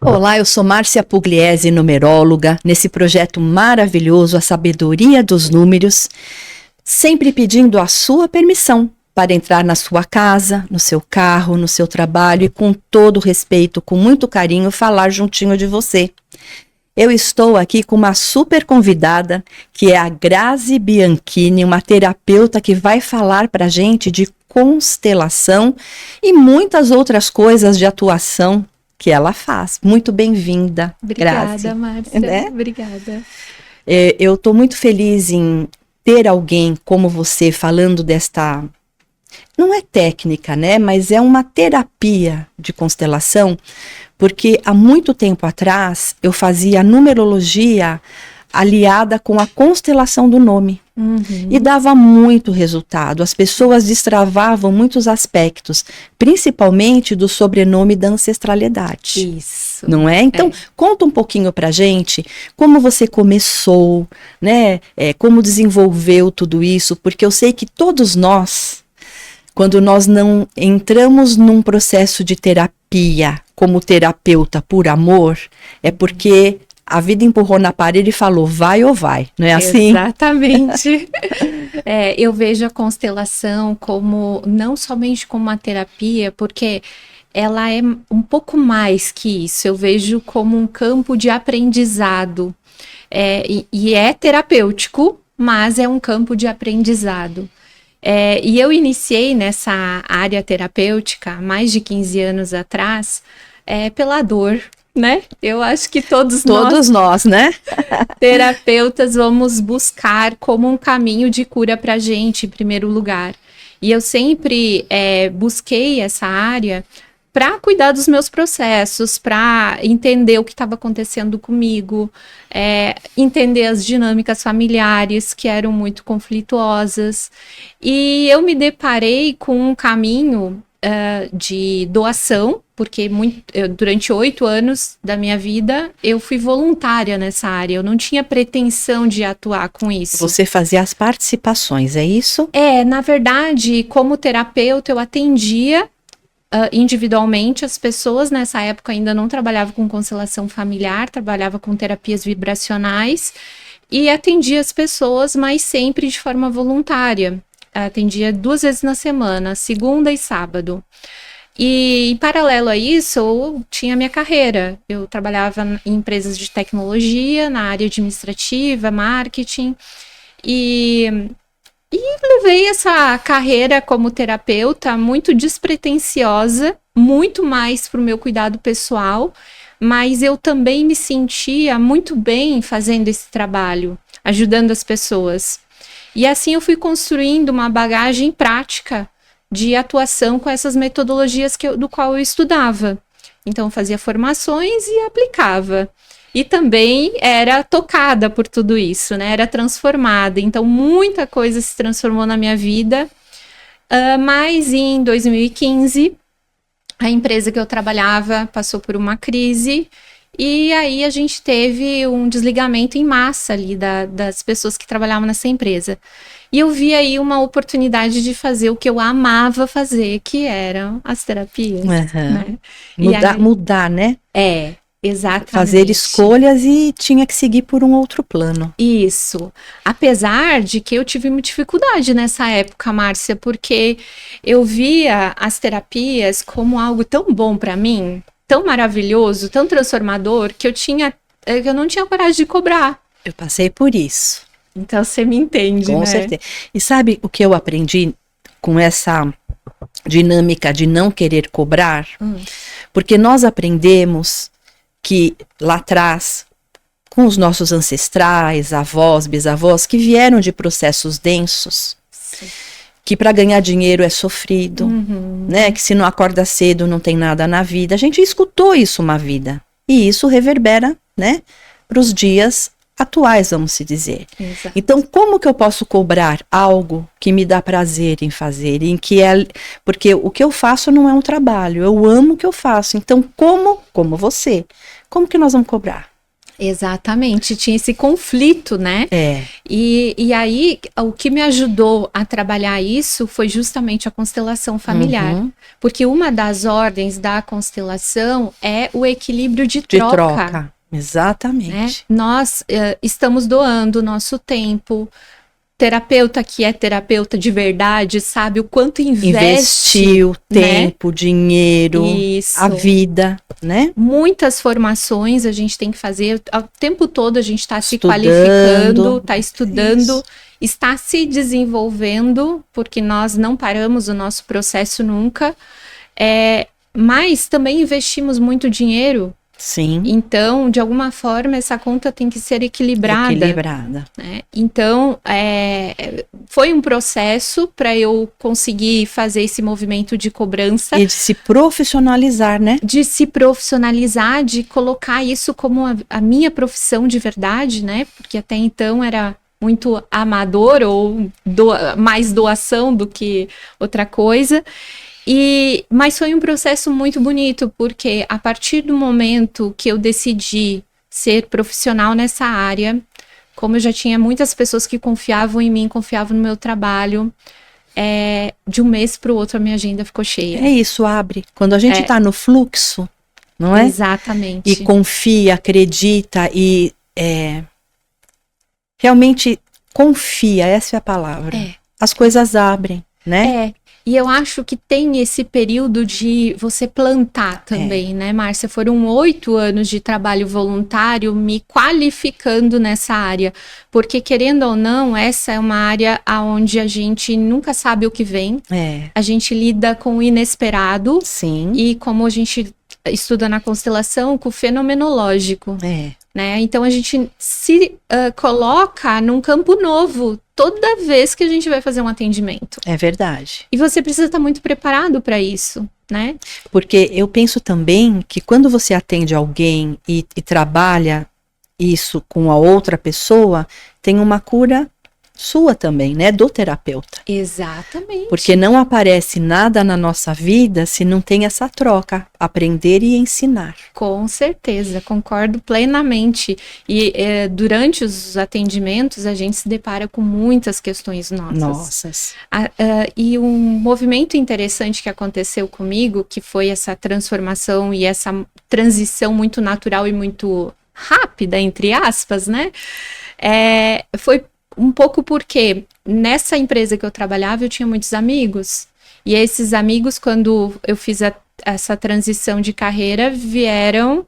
Olá, eu sou Márcia Pugliese, numeróloga, nesse projeto maravilhoso, A Sabedoria dos Números, sempre pedindo a sua permissão para entrar na sua casa, no seu carro, no seu trabalho e com todo respeito, com muito carinho, falar juntinho de você. Eu estou aqui com uma super convidada, que é a Grazi Bianchini, uma terapeuta que vai falar para a gente de constelação e muitas outras coisas de atuação que ela faz. Muito bem-vinda, Grazi. Obrigada, Márcia. Né? Obrigada. Eu estou muito feliz em ter alguém como você falando desta... Não é técnica, né? Mas é uma terapia de constelação, porque há muito tempo atrás eu fazia numerologia aliada com a constelação do nome. E dava muito resultado. As pessoas destravavam muitos aspectos, principalmente do sobrenome da ancestralidade. Isso. Não é? Então, conta um pouquinho pra gente como você começou, né? Como desenvolveu tudo isso, porque eu sei que todos nós, quando nós não entramos num processo de terapia como terapeuta por amor, é porque a vida empurrou na parede e falou, vai ou vai, não é assim? Exatamente. Eu vejo a constelação como, não somente como uma terapia, porque ela é um pouco mais que isso. Eu vejo como um campo de aprendizado. E é terapêutico, mas é um campo de aprendizado. E eu iniciei nessa área terapêutica há mais de 15 anos atrás, pela dor, né? Eu acho que todos nós, né? terapeutas, vamos buscar como um caminho de cura pra gente, em primeiro lugar. E eu sempre busquei essa área para cuidar dos meus processos, para entender o que estava acontecendo comigo, entender as dinâmicas familiares que eram muito conflituosas. E eu me deparei com um caminho de doação, porque durante 8 anos da minha vida eu fui voluntária nessa área, eu não tinha pretensão de atuar com isso. Você fazia as participações, é isso? Na verdade, como terapeuta eu atendia individualmente as pessoas. Nessa época ainda não trabalhava com constelação familiar, trabalhava com terapias vibracionais e atendia as pessoas, mas sempre de forma voluntária. Atendia 2 vezes na semana, segunda e sábado. E em paralelo a isso, eu tinha minha carreira. Eu trabalhava em empresas de tecnologia, na área administrativa, marketing, e levei essa carreira como terapeuta muito despretensiosa, muito mais para o meu cuidado pessoal, mas eu também me sentia muito bem fazendo esse trabalho, ajudando as pessoas. E assim eu fui construindo uma bagagem prática de atuação com essas metodologias do qual eu estudava. Então, eu fazia formações e aplicava. E também era tocada por tudo isso, né? Era transformada. Então, muita coisa se transformou na minha vida. Mas em 2015, a empresa que eu trabalhava passou por uma crise. E aí a gente teve um desligamento em massa ali das pessoas que trabalhavam nessa empresa. E eu vi aí uma oportunidade de fazer o que eu amava fazer, que eram as terapias. Né? Mudar, né? Exatamente. Fazer escolhas e tinha que seguir por um outro plano. Isso. Apesar de que eu tive uma dificuldade nessa época, Márcia, porque eu via as terapias como algo tão bom para mim, tão maravilhoso, tão transformador, que eu não tinha coragem de cobrar. Eu passei por isso. Então você me entende, né? Com certeza. E sabe o que eu aprendi com essa dinâmica de não querer cobrar? Porque nós aprendemos que lá atrás, com os nossos ancestrais, avós, bisavós, que vieram de processos densos, sim, que para ganhar dinheiro é sofrido, né? Que se não acorda cedo não tem nada na vida. A gente escutou isso uma vida. E isso reverbera, né, para os dias atuais, vamos se dizer. Exato. Então, como que eu posso cobrar algo que me dá prazer em fazer? Porque o que eu faço não é um trabalho, eu amo o que eu faço. Então, como você, como que nós vamos cobrar? Exatamente, tinha esse conflito, né? E aí, o que me ajudou a trabalhar isso foi justamente a constelação familiar. Porque uma das ordens da constelação é o equilíbrio de troca. Exatamente. Né? Nós estamos doando o nosso tempo. Terapeuta que é terapeuta de verdade sabe o quanto investiu tempo, né? Dinheiro, a vida, né? Muitas formações a gente tem que fazer, o tempo todo a gente está se qualificando, está estudando, está se desenvolvendo, porque nós não paramos o nosso processo nunca, mas também investimos muito dinheiro. Sim. Então, de alguma forma, essa conta tem que ser equilibrada. Né? Então, foi um processo para eu conseguir fazer esse movimento de cobrança. E de se profissionalizar, né? De se profissionalizar, de colocar isso como a minha profissão de verdade, né? Porque até então era muito amador ou mais doação do que outra coisa. Mas foi um processo muito bonito, porque a partir do momento que eu decidi ser profissional nessa área, como eu já tinha muitas pessoas que confiavam em mim, confiavam no meu trabalho, de um mês para o outro a minha agenda ficou cheia. É isso, abre. Quando a gente está no fluxo, não é? Exatamente. E confia, acredita e realmente confia, essa é a palavra. As coisas abrem, né? E eu acho que tem esse período de você plantar também, né, Márcia? Foram 8 anos de trabalho voluntário me qualificando nessa área. Porque, querendo ou não, essa é uma área onde a gente nunca sabe o que vem. A gente lida com o inesperado. Sim. E como a gente estuda na constelação, com o fenomenológico. Né? Então, a gente se coloca num campo novo toda vez que a gente vai fazer um atendimento. É verdade. E você precisa estar muito preparado para isso, né? Porque eu penso também que quando você atende alguém e trabalha isso com a outra pessoa, tem uma cura sua também, né? Do terapeuta. Exatamente. Porque não aparece nada na nossa vida se não tem essa troca, aprender e ensinar. Com certeza, concordo plenamente. E durante os atendimentos a gente se depara com muitas questões nossas. E um movimento interessante que aconteceu comigo, que foi essa transformação e essa transição muito natural e muito rápida, entre aspas, né? Foi um pouco porque nessa empresa que eu trabalhava eu tinha muitos amigos. E esses amigos, quando eu fiz essa transição de carreira, vieram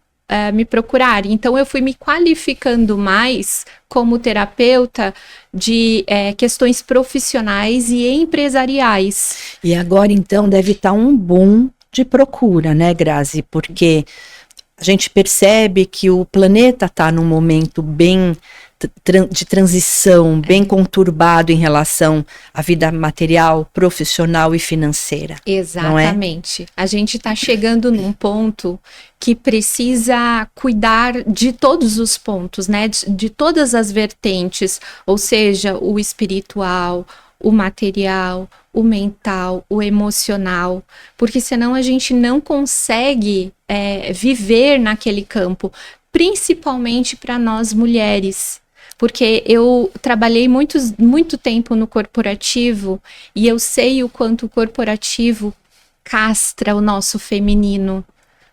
me procurar. Então eu fui me qualificando mais como terapeuta de questões profissionais e empresariais. E agora então deve estar um boom de procura, né, Grazi? Porque a gente percebe que o planeta está num momento bem de transição, bem conturbado em relação à vida material, profissional e financeira. Exatamente. A gente está chegando num ponto que precisa cuidar de todos os pontos, né? De todas as vertentes, ou seja, o espiritual, o material, o mental, o emocional, porque senão a gente não consegue viver naquele campo, principalmente para nós mulheres. Porque eu trabalhei muito tempo no corporativo e eu sei o quanto o corporativo castra o nosso feminino.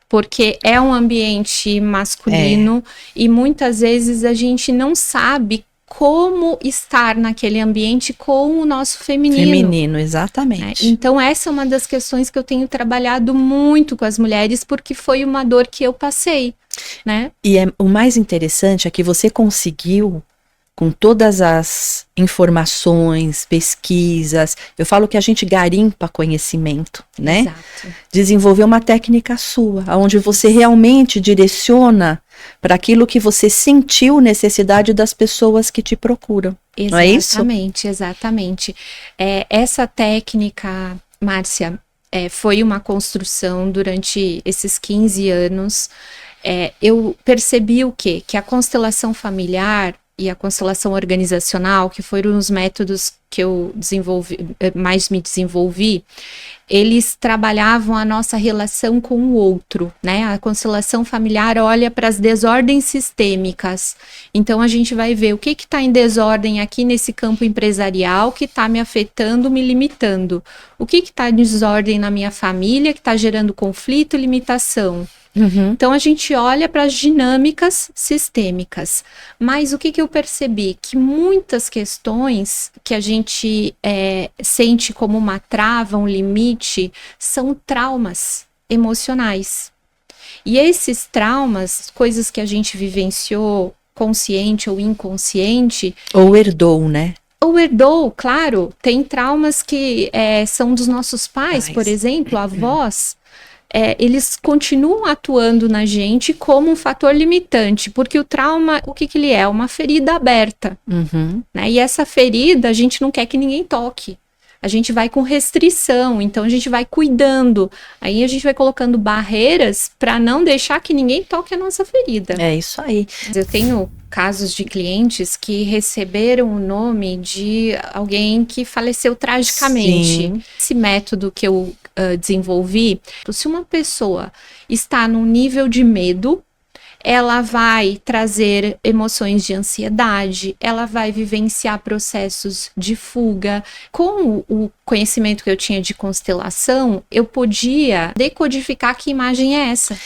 Porque é um ambiente masculino e muitas vezes a gente não sabe como estar naquele ambiente com o nosso feminino. Feminino, exatamente. Então essa é uma das questões que eu tenho trabalhado muito com as mulheres, porque foi uma dor que eu passei, né? E o mais interessante é que você conseguiu, com todas as informações, pesquisas, eu falo que a gente garimpa conhecimento, né? Exato. Desenvolver uma técnica sua, onde você realmente direciona para aquilo que você sentiu necessidade das pessoas que te procuram. Exatamente, não é isso? Exatamente. Essa técnica, Márcia, foi uma construção durante esses 15 anos. Eu percebi o quê? Que a constelação familiar, e a constelação organizacional, que foram os métodos que eu mais me desenvolvi, eles trabalhavam a nossa relação com o outro, né? A constelação familiar olha para as desordens sistêmicas. Então, a gente vai ver o que está em desordem aqui nesse campo empresarial que está me afetando, me limitando. O que está em desordem na minha família que está gerando conflito e limitação. Então, a gente olha para as dinâmicas sistêmicas. Mas o que eu percebi? Que muitas questões que a gente sente como uma trava, um limite, são traumas emocionais. E esses traumas, coisas que a gente vivenciou, consciente ou inconsciente... Ou herdou, né? Ou herdou, claro. Tem traumas que são dos nossos pais, por exemplo, avós. Eles continuam atuando na gente como um fator limitante, porque o trauma, o que ele é? Uma ferida aberta, né? E essa ferida a gente não quer que ninguém toque. A gente vai com restrição, então a gente vai cuidando. Aí a gente vai colocando barreiras para não deixar que ninguém toque a nossa ferida. É isso aí. Eu tenho casos de clientes que receberam o nome de alguém que faleceu tragicamente. Sim. Esse método que eu desenvolvi, se uma pessoa está num nível de medo, ela vai trazer emoções de ansiedade, ela vai vivenciar processos de fuga. Com o conhecimento que eu tinha de constelação, eu podia decodificar que imagem é essa.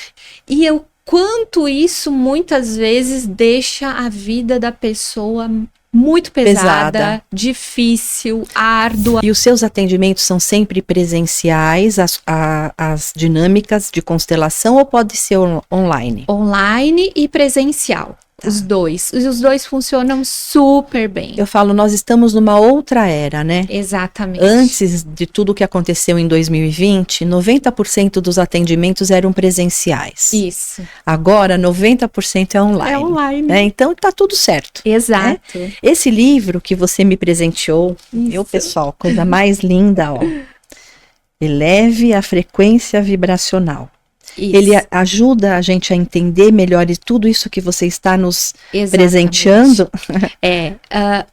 E quanto isso muitas vezes deixa a vida da pessoa muito pesada, difícil, árdua. E os seus atendimentos são sempre presenciais, as dinâmicas de constelação, ou pode ser online? Online e presencial. Os dois. Os dois funcionam super bem. Eu falo, nós estamos numa outra era, né? Exatamente. Antes de tudo que aconteceu em 2020, 90% dos atendimentos eram presenciais. Isso. Agora, 90% é online. É online. Então, tá tudo certo. Exato. Né? Esse livro que você me presenteou, pessoal, coisa mais linda, ó. Eleve a frequência vibracional. Isso. Ele ajuda a gente a entender melhor tudo isso que você está nos presenteando.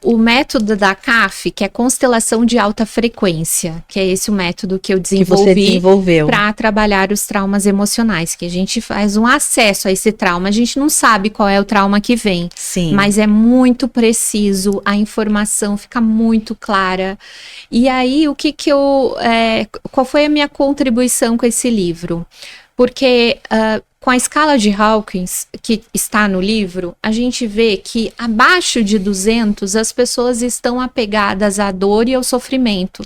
O método da CAF, que é constelação de alta frequência, que é esse o método que eu desenvolvi para trabalhar os traumas emocionais, que a gente faz um acesso a esse trauma. A gente não sabe qual é o trauma que vem, sim, mas é muito preciso, a informação fica muito clara. E aí, qual foi a minha contribuição com esse livro? Porque com a escala de Hawkins, que está no livro, a gente vê que abaixo de 200 as pessoas estão apegadas à dor e ao sofrimento.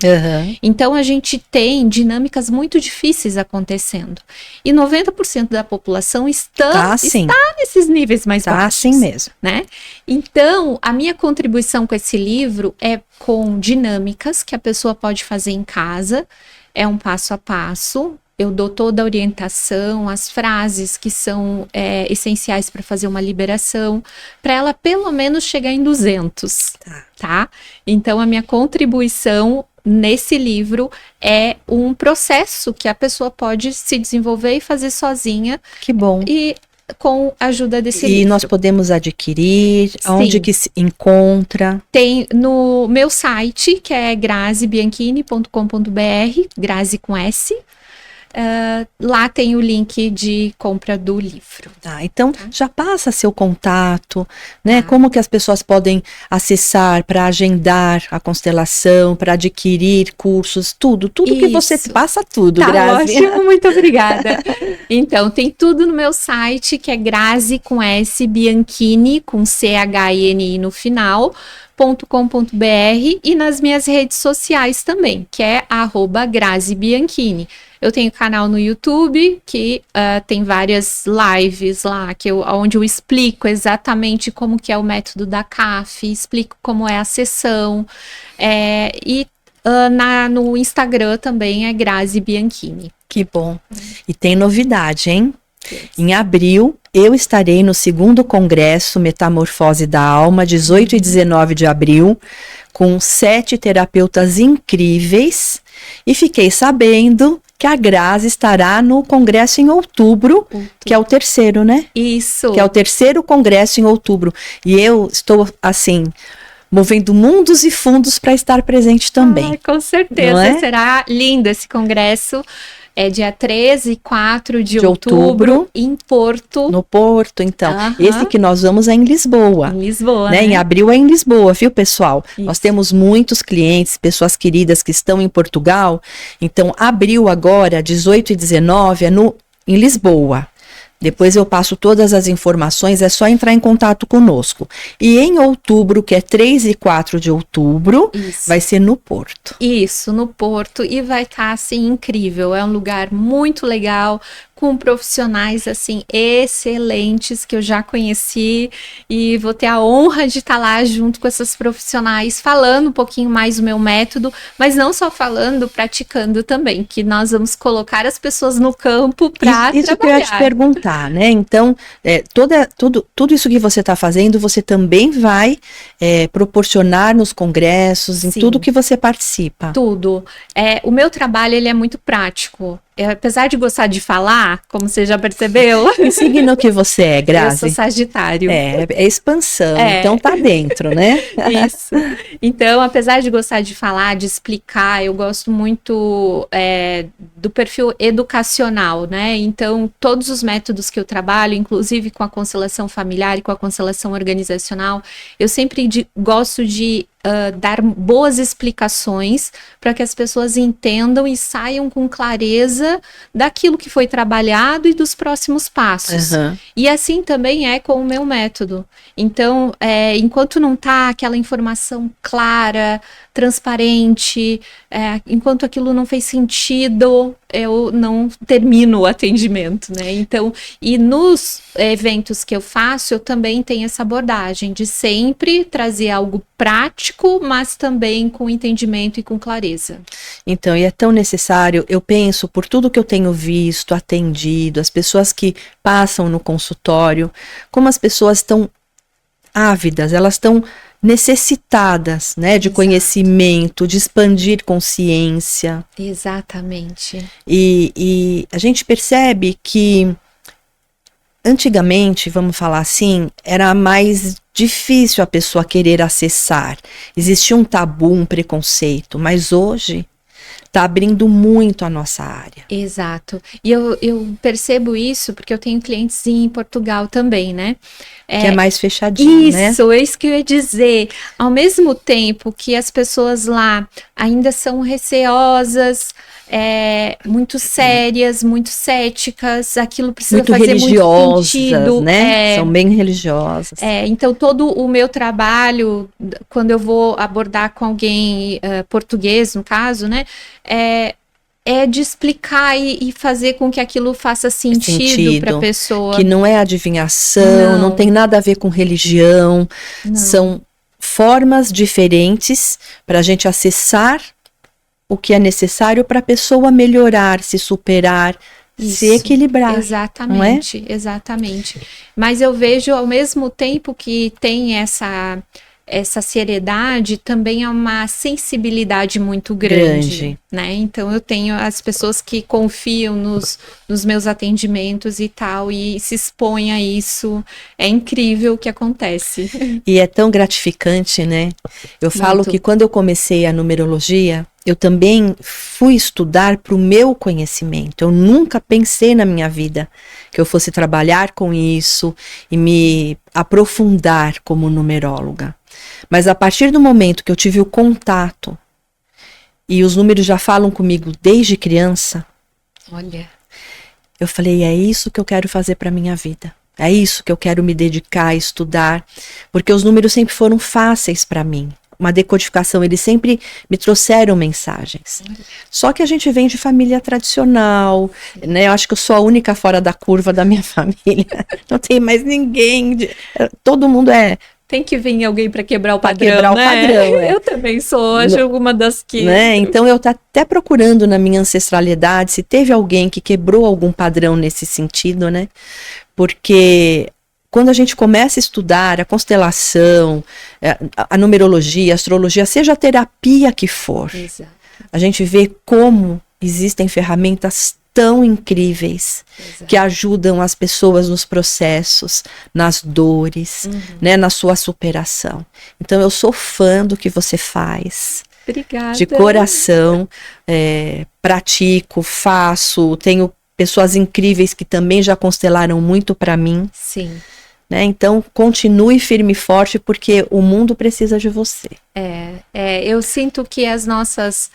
Então a gente tem dinâmicas muito difíceis acontecendo. E 90% da população está nesses níveis mais baixos. Assim mesmo. Né? Então, a minha contribuição com esse livro é com dinâmicas que a pessoa pode fazer em casa, é um passo a passo. Eu dou toda a orientação, as frases que são essenciais para fazer uma liberação, para ela pelo menos chegar em 200, tá? Então, a minha contribuição nesse livro é um processo que a pessoa pode se desenvolver e fazer sozinha. Que bom. E com a ajuda desse livro. E nós podemos adquirir? Sim. Onde que se encontra? Tem no meu site, que é grazibianchini.com.br, Grazi com S. Lá tem o link de compra do livro. Então já passa seu contato, né? Como que as pessoas podem acessar para agendar a constelação, para adquirir cursos, tudo que você passa tudo, Grazi. Ótimo, muito obrigada. Então, tem tudo no meu site, que é Grazi com S, Bianchini, com CHINI no final, .com.br, e nas minhas redes sociais também, que é @GraziBianchini. Eu tenho canal no YouTube, que tem várias lives lá, onde eu explico exatamente como que é o método da CAF, explico como é a sessão, no Instagram também é Grazi Bianchini. Que bom. E tem novidade, hein? Em abril, eu estarei no 2º Congresso Metamorfose da Alma, 18 e 19 de abril, com 7 terapeutas incríveis, e fiquei sabendo que a Grazi estará no congresso em outubro, que é o terceiro, né? Isso. Que é o terceiro congresso em outubro. E eu estou, assim, movendo mundos e fundos para estar presente também. Com certeza, será lindo esse congresso. É dia 13 e 4 de outubro, em Porto. No Porto, então. Esse que nós vamos é em Lisboa. Em Lisboa, né? Em abril é em Lisboa, viu, pessoal? Isso. Nós temos muitos clientes, pessoas queridas que estão em Portugal. Então, abril agora, 18 e 19, é em Lisboa. Depois eu passo todas as informações, é só entrar em contato conosco. E em outubro, que é 3 e 4 de outubro, vai ser no Porto. Isso, no Porto. E vai estar, assim, incrível. É um lugar muito legal, com profissionais, assim, excelentes, que eu já conheci. E vou ter a honra de estar lá junto com essas profissionais, falando um pouquinho mais do meu método, mas não só falando, praticando também, que nós vamos colocar as pessoas no campo para trabalhar. Isso que eu ia te perguntar, né? Então, tudo isso que você está fazendo, você também vai proporcionar nos congressos, em tudo que você participa. Tudo. O meu trabalho, ele é muito prático. Apesar de gostar de falar, como você já percebeu... Que signo que você é, Grazi? Eu sou Sagitário. É expansão, então tá dentro, né? Isso. Então, apesar de gostar de falar, de explicar, eu gosto muito do perfil educacional, né? Então, todos os métodos que eu trabalho, inclusive com a constelação familiar e com a constelação organizacional, eu sempre gosto de dar boas explicações para que as pessoas entendam e saiam com clareza daquilo que foi trabalhado e dos próximos passos. E assim também é com o meu método. Então, enquanto não está aquela informação clara, transparente, enquanto aquilo não fez sentido, eu não termino o atendimento, né? Então, e nos eventos que eu faço, eu também tenho essa abordagem de sempre trazer algo prático, mas também com entendimento e com clareza. Então, e é tão necessário, eu penso, por tudo que eu tenho visto, atendido, as pessoas que passam no consultório, como as pessoas estão ávidas, elas estão necessitadas, né, de conhecimento, de expandir consciência. Exatamente. E a gente percebe que antigamente, vamos falar assim, era mais difícil a pessoa querer acessar. Existia um tabu, um preconceito, mas hoje está abrindo muito a nossa área. Exato. E eu percebo isso porque eu tenho clientes em Portugal também, né? Que é mais fechadinho, né? Isso, é isso que eu ia dizer. Ao mesmo tempo que as pessoas lá ainda são receosas, muito sérias, muito céticas, aquilo precisa muito fazer religiosas, muito sentido, né? São bem religiosas. Então todo o meu trabalho, quando eu vou abordar com alguém português, no caso, né, é de explicar e fazer com que aquilo faça sentido para a pessoa. Que não é adivinhação, não tem nada a ver com religião, são formas diferentes para a gente acessar o que é necessário para a pessoa melhorar, se superar, se equilibrar. Exatamente, não é? Exatamente. Mas eu vejo, ao mesmo tempo que tem essa seriedade, também é uma sensibilidade muito grande, né? Então eu tenho as pessoas que confiam nos meus atendimentos e tal, e se expõem a isso. É incrível o que acontece. E é tão gratificante, né? Eu falo que quando eu comecei a numerologia, eu também fui estudar para o meu conhecimento. Eu nunca pensei na minha vida que eu fosse trabalhar com isso e me aprofundar como numeróloga. Mas a partir do momento que eu tive o contato e os números já falam comigo desde criança, olha, eu falei, é isso que eu quero fazer para minha vida. É isso que eu quero me dedicar a estudar, porque os números sempre foram fáceis para mim. Uma decodificação, eles sempre me trouxeram mensagens. Só que a gente vem de família tradicional, né? Eu acho que eu sou a única fora da curva da minha família. Não tem mais ninguém. Todo mundo tem que vir alguém para quebrar o padrão, quebrar né? o padrão, Eu também sou, acho, uma das que... Né? Então eu tô até procurando na minha ancestralidade se teve alguém que quebrou algum padrão nesse sentido, né? Porque quando a gente começa a estudar a constelação, a numerologia, a astrologia, seja a terapia que for, a gente vê como existem ferramentas tão incríveis que ajudam as pessoas nos processos, nas dores, né, na sua superação. Então eu sou fã do que você faz. Obrigada. De coração, pratico, faço, tenho pessoas incríveis que também já constelaram muito para mim. Sim. Né? Então, continue firme e forte, porque o mundo precisa de você. Eu sinto que as nossas...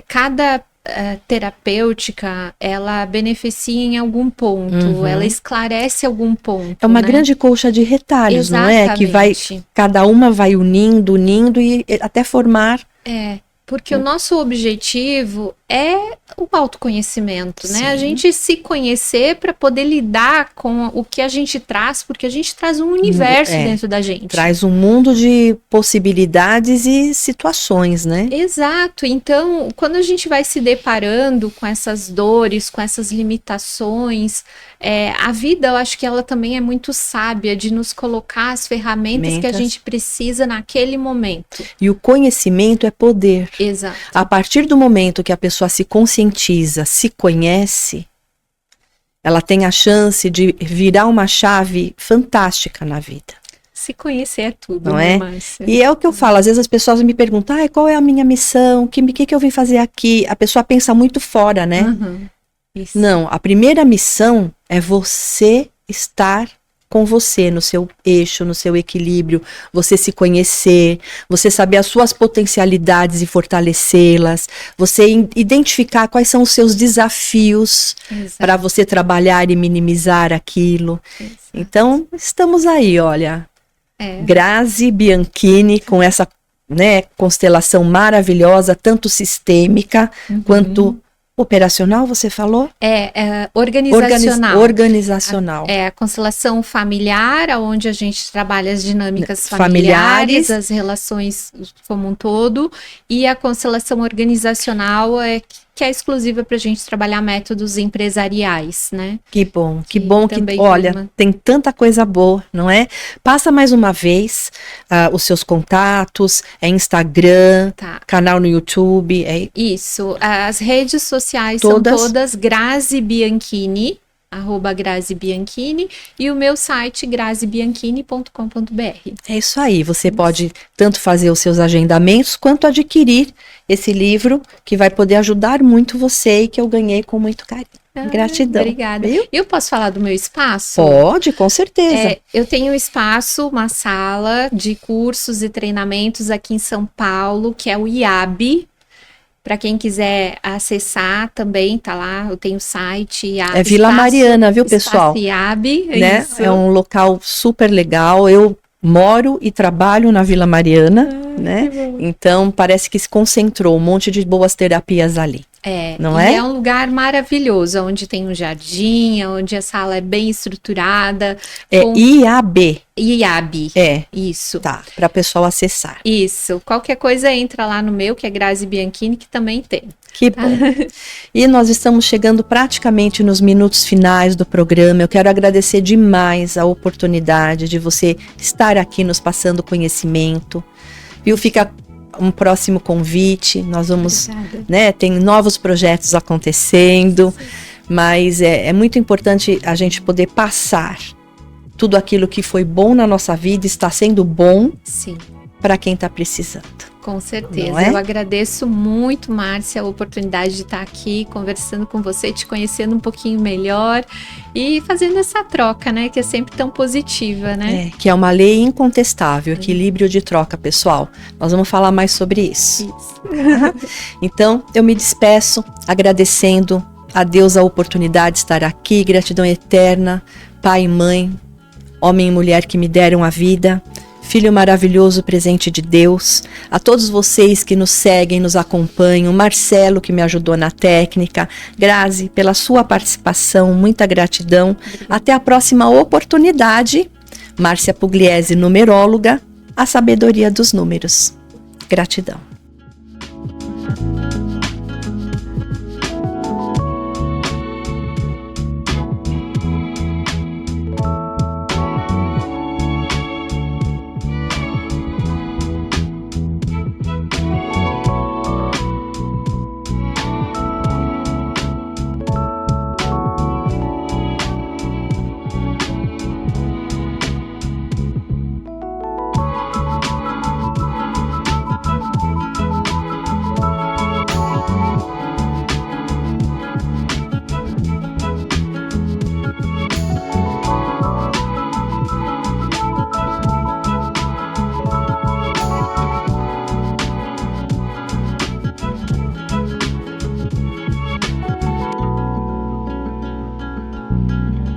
cada terapêutica, ela beneficia em algum ponto, ela esclarece algum ponto. É uma né? grande colcha de retalhos, Exatamente. não é? Que vai, cada uma vai unindo e até formar... Porque o nosso objetivo é o autoconhecimento, né? Sim. A gente se conhecer para poder lidar com o que a gente traz, porque a gente traz um universo dentro da gente. Traz um mundo de possibilidades e situações, né? Exato. Então, quando a gente vai se deparando com essas dores, com essas limitações, a vida, eu acho que ela também é muito sábia de nos colocar as ferramentas que a gente precisa naquele momento. E o conhecimento é poder. Exato. A partir do momento que a pessoa se conscientiza, se conhece, ela tem a chance de virar uma chave fantástica na vida. Se conhecer é tudo, não né, é? Márcia? E é o que eu falo, às vezes as pessoas me perguntam, qual é a minha missão? O que eu vim fazer aqui? A pessoa pensa muito fora, né? Isso. Não, a primeira missão é você estar com você, no seu eixo, no seu equilíbrio, você se conhecer, você saber as suas potencialidades e fortalecê-las, você identificar quais são os seus desafios para você trabalhar e minimizar aquilo. Exato. Então, estamos aí, olha, Grazi Bianchini com essa, né, constelação maravilhosa, tanto sistêmica quanto operacional, você falou? Organizacional. Organizacional. A constelação familiar, onde a gente trabalha as dinâmicas familiares, as relações como um todo, e a constelação organizacional que é exclusiva para a gente trabalhar métodos empresariais, né? Que bom que olha, tem tanta coisa boa, não é? Passa mais uma vez os seus contatos, Instagram, canal no YouTube. Isso, as redes sociais são todas Grazi Bianchini, @GraziBianchini, e o meu site grazibianchini.com.br. É isso aí, você pode tanto fazer os seus agendamentos quanto adquirir esse livro que vai poder ajudar muito você e que eu ganhei com muito carinho. Gratidão. Obrigada. E eu posso falar do meu espaço? Pode, com certeza. Eu tenho um espaço, uma sala de cursos e treinamentos aqui em São Paulo, que é o IAB. Para quem quiser acessar também, tá lá, eu tenho o site. É Vila Mariana, viu, pessoal? IAB, né? É um local super legal. Eu moro e trabalho na Vila Mariana, né? Então parece que se concentrou um monte de boas terapias ali. Não é? É um lugar maravilhoso, onde tem um jardim, onde a sala é bem estruturada. IAB. IAB. Isso. Tá, para o pessoal acessar. Isso. Qualquer coisa entra lá no meu, que é Grazi Bianchini, que também tem. Que bom. E nós estamos chegando praticamente nos minutos finais do programa. Eu quero agradecer demais a oportunidade de você estar aqui nos passando conhecimento. Viu? Fica um próximo convite, nós vamos, né, tem novos projetos acontecendo, mas é muito importante a gente poder passar tudo aquilo que foi bom na nossa vida, está sendo bom para quem está precisando. Com certeza, eu agradeço muito, Márcia, a oportunidade de estar aqui conversando com você, te conhecendo um pouquinho melhor e fazendo essa troca, né, que é sempre tão positiva, né? Que é uma lei incontestável, equilíbrio de troca, pessoal. Nós vamos falar mais sobre isso. Então, eu me despeço agradecendo a Deus a oportunidade de estar aqui, gratidão eterna, pai e mãe, homem e mulher que me deram a vida, filho maravilhoso, presente de Deus, a todos vocês que nos seguem, nos acompanham, Marcelo que me ajudou na técnica, Grazi pela sua participação, muita gratidão. Até a próxima oportunidade. Márcia Pugliese, numeróloga, a sabedoria dos números. Gratidão.